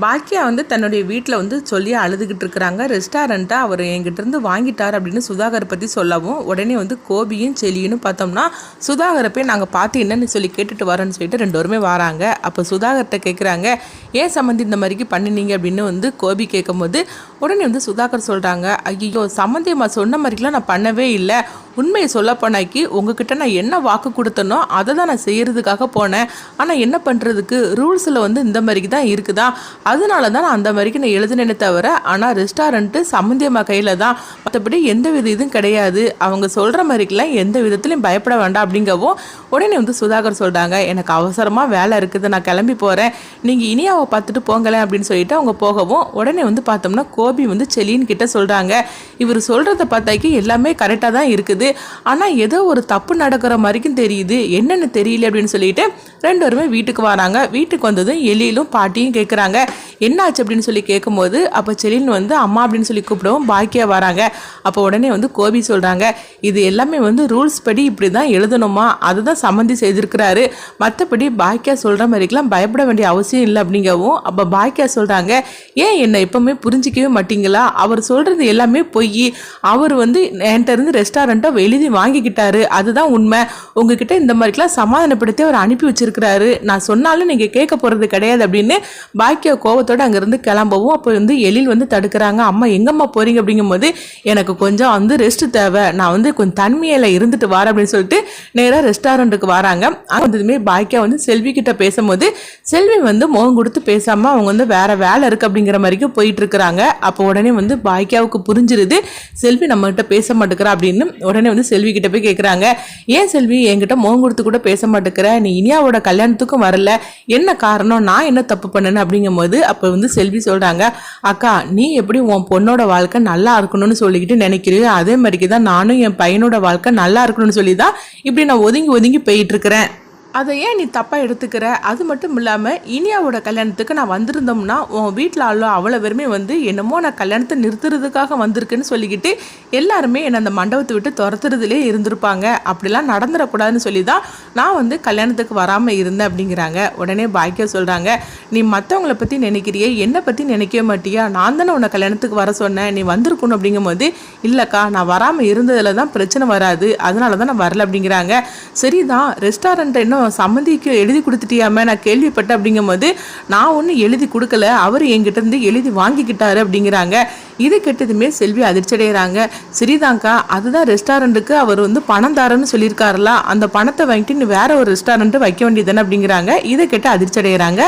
பாக்கியா தன்னுடைய வீட்டில் சொல்லி அழுதுகிட்டு இருக்கிறாங்க. ரெஸ்டாரண்ட்டை அவர் என்கிட்டருந்து வாங்கிட்டார் அப்படின்னு சுதாகரை பற்றி சொல்லவும் உடனே கோபியும் செலியும் பார்த்தோம்னா சுதாகரை போய் நாங்கள் பார்த்து என்னன்னு சொல்லி கேட்டுட்டு வரோன்னு சொல்லிட்டு ரெண்டு பேருமே வராங்க. அப்போ சுதாகர்கிட்ட கேட்குறாங்க, ஏன் சம்மந்தி இந்த மாதிரிக்கு பண்ணினீங்க அப்படின்னு கோபி கேட்கும்போது உடனே சுதாகர் சொல்கிறாங்க, ஐயோ சம்மந்தி அம்மா சொன்ன மாதிரிலாம் நான் பண்ணவே இல்லை, உண்மையை சொல்ல போனாக்கி உங்ககிட்ட நான் என்ன வாக்கு கொடுத்தனோ அதை தான் நான் செய்கிறதுக்காக போனேன். ஆனால் என்ன பண்ணுறதுக்கு ரூல்ஸில் இந்த மாதிரிக்கு தான் இருக்குதா, அதனால தான் நான் அந்த மாதிரிக்கு நான் எழுதுனேனே தவிர, ஆனால் ரெஸ்டாரண்ட்டு சம்மந்தியம்மா கையில் தான், மற்றபடி எந்த வித இதுவும் கிடையாது, அவங்க சொல்கிற மாதிரிக்கெல்லாம் எந்த விதத்துலையும் பயப்பட வேண்டாம் அப்படிங்கவும் உடனே சுதாகர் சொல்கிறாங்க, எனக்கு அவசரமாக வேலை இருக்குது, நான் கிளம்பி போகிறேன், நீங்கள் இனியாவை பார்த்துட்டு போங்களேன் அப்படின்னு சொல்லிட்டு அவங்க போகவும் உடனே பார்த்தோம்னா கோபி செலின் கிட்ட சொல்கிறாங்க, இவர் சொல்கிறத பார்த்தாக்கி எல்லாமே கரெக்டாக தான் இருக்குது, ஆனால் ஏதோ ஒரு தப்பு நடக்கிற மாதிரிக்கும் தெரியுது, என்னென்னு தெரியல அப்படின்னு சொல்லிட்டு ரெண்டு பேருமே வீட்டுக்கு வராங்க. வீட்டுக்கு வந்ததும் எலியிலும் பாட்டியும் கேட்குறாங்க, என்னாச்சு அப்படின்னு சொல்லி கேட்கும்போது அப்போ செலின் அம்மா அப்படின்னு சொல்லி கூப்பிடவும் பாக்கியா வராங்க. அப்போ உடனே கோபி சொல்கிறாங்க, இது எல்லாமே ரூல்ஸ் படி இப்படி தான் எழுதணுமா, அதுதான் சம்மந்தி செய்திருக்கிறாரு, மற்றபடி பாக்கியா சொல்கிற மாதிரிக்கெல்லாம் பயப்பட வேண்டிய அவசியம் இல்லை அப்படிங்கவும் அப்போ பாக்கியா சொல்கிறாங்க, ஏன் என்னை எப்பவுமே புரிஞ்சிக்கவே மாட்டீங்களா, அவர் சொல்கிறது எல்லாமே பொய், அவர் என்கிட்ட இருந்து ரெஸ்டாரண்ட்டை எழுதி வாங்கிக்கிட்டாரு, அதுதான் உண்மை, உங்ககிட்ட இந்த மாதிரிக்கெல்லாம் சமாதானப்படுத்தி அவர் அனுப்பி வச்சிருக்கிறாரு, நான் சொன்னாலும் நீங்கள் கேட்க போகிறது கிடையாது அப்படின்னு பாக்கியா கோவத்தோடு அங்கேருந்து கிளம்பவும் அப்போ எழில் தடுக்கிறாங்க. அம்மா எங்கம்மா போகிறீங்க அப்படிங்கும்போது எனக்கு கொஞ்சம் ரெஸ்ட் தேவை, நான் கொஞ்சம் தனிமையில் இருந்துட்டு வரேன் அப்படின்னு சொல்லிட்டு நேராக ரெஸ்டாரண்ட்டுக்கு வராங்க. அதுவுமே பாக்கியா செல்வி கிட்ட பேசும்போது செல்வி முகம் கொடுத்து பேசாமல் அவங்க வேற வேலை இருக்குது அப்படிங்கிற மாதிரிக்கு போயிட்டு இருக்கிறாங்க. அப்போ உடனே பாக்கியாவுக்கு புரிஞ்சிருது செல்வி நம்மகிட்ட பேச மாட்டேங்கிறா அப்படின்னு. உடனே செல்வி கிட்ட போய் கேட்குறாங்க, ஏன் செல்வி என்கிட்ட முகம் கொடுத்து கூட பேச மாட்டேங்கிற, நீ இனியாவோட கல்யாணத்துக்கும் வரல, என்ன காரணம், நான் என்ன தப்பு பண்ணேன்னு அப்படிங்கும்போது அப்போ செல்வி சொல்கிறாங்க, அக்கா நீ எப்படி உன் பொண்ணோட வாழ்க்கை நல்லா இருக்கணும்னு சொல்லிக்கிட்டு நினைக்கிறியோ அதே மாதிரிக்கு தான் நானும் என் பையனோட வாழ்க்கை நல்லா இருக்கணும்னு சொல்லி தான் இப்படி நான் ஒதுங்கி ஒதுங்கி போயிட்டு இருக்கிறேன், அதை ஏன் நீ தப்பாக எடுத்துக்கிற, அது மட்டும் இல்லாமல் இனியாவோட கல்யாணத்துக்கு நான் வந்திருந்தோம்னா உன் வீட்டில் அவ்வளோ பேருமே என்னமோ நான் கல்யாணத்தை நிறுத்துறதுக்காக வந்திருக்குன்னு சொல்லிக்கிட்டு எல்லாருமே என்னை அந்த மண்டபத்தை விட்டு துரத்துறதுலே இருந்திருப்பாங்க, அப்படிலாம் நடந்துடக்கூடாதுன்னு சொல்லி தான் நான் கல்யாணத்துக்கு வராமல் இருந்தேன் அப்படிங்கிறாங்க. உடனே பாக்கியா சொல்கிறாங்க, நீ மற்றவங்கள பற்றி நினைக்கிறியே, என்னை பற்றி நினைக்கவே மாட்டியா, நான் தானே உன்னை கல்யாணத்துக்கு வர சொன்னேன், நீ வந்திருக்கணும் அப்படிங்கும்போது இல்லைக்கா நான் வராமல் இருந்ததில் தான் பிரச்சனை வராது, அதனால தான் நான் வரல அப்படிங்கிறாங்க. சரிதான், ரெஸ்டாரண்ட்டை இன்னும் சம்மந்திக்கு எழுதி கொடுத்துட்டியாம நான் கேள்விப்பட்டேன் அப்படிங்கும்போது நான் ஒன்றும் எழுதி கொடுக்கல, அவர் என்கிட்ட இருந்து எழுதி வாங்கிக்கிட்டாரு அப்படிங்கிறாங்க. இதை கெட்டதுமே செல்வி அதிர்ச்சி அடைகிறாங்க. சரிதாங்க்கா, அதுதான் ரெஸ்டாரண்ட்டுக்கு அவர் பணம் தாரன்னு சொல்லியிருக்காருல, அந்த பணத்தை வாங்கிட்டு நீ வேற ஒரு ரெஸ்டாரண்ட் வைக்க வேண்டியதுதானே அப்படிங்கிறாங்க. இதை கெட்டு அதிர்ச்சி அடைகிறாங்க.